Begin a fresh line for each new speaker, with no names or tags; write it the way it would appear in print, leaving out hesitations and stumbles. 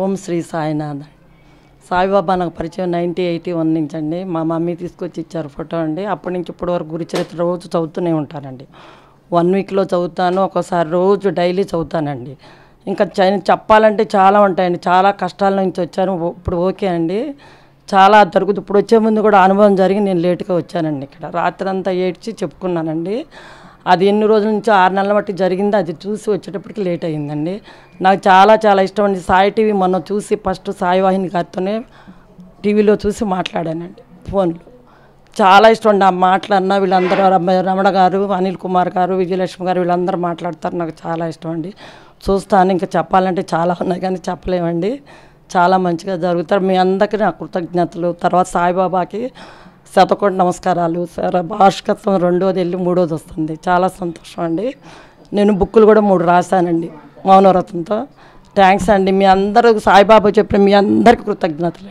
ఓం శ్రీ సాయినాథ్. సాయిబాబా నాకు పరిచయం 1981 నుంచి అండి. మా మమ్మీ తీసుకొచ్చి ఇచ్చారు ఫోటో అండి. అప్పటి నుంచి ఇప్పటి వరకు గురు చరిత్ర రోజు చదువుతూనే ఉంటానండి. 1 వీక్లో చదువుతాను, ఒక్కోసారి రోజు డైలీ చదువుతానండి. ఇంకా చెప్పాలంటే చాలా ఉంటాయండి. చాలా కష్టాల నుంచి వచ్చాను. ఇప్పుడు ఓకే అండి, చాలా జరుగుతుంది. ఇప్పుడు వచ్చే ముందు కూడా అనుభవం జరిగి నేను లేటుగా వచ్చానండి. ఇక్కడ రాత్రి అంతా ఏడ్చి చెప్పుకున్నానండి. అది ఎన్ని రోజుల నుంచి 6 నెలల బట్టి జరిగింది. అది చూసి వచ్చేటప్పటికి లేట్ అయ్యిందండి. నాకు చాలా చాలా ఇష్టం అండి. సాయి టీవీ మొన్న చూసి ఫస్ట్ సాయి వాహిని గారితోనే టీవీలో చూసి మాట్లాడానండి ఫోన్లో. చాలా ఇష్టం అండి ఆ మాటలన్నా. వీళ్ళందరూ రమణ గారు, అనిల్ కుమార్ గారు, విజయలక్ష్మి గారు వీళ్ళందరూ మాట్లాడతారు. నాకు చాలా ఇష్టం అండి. చూస్తాను. ఇంకా చెప్పాలంటే చాలా ఉన్నాయి కానీ చెప్పలేమండి. చాలా మంచిగా జరుగుతారు. మీ అందరికీ నా కృతజ్ఞతలు. తర్వాత సాయిబాబాకి శతకోటి నమస్కారాలు. భాస్కత్వం 2వది వెళ్ళి 3వది వస్తుంది. చాలా సంతోషం అండి. నేను బుక్కులు కూడా 3 రాశానండి మౌనవ్రతంతో. థ్యాంక్స్ అండి. మీ అందరూ సాయిబాబా చెప్పిన మీ అందరికీ కృతజ్ఞతలు.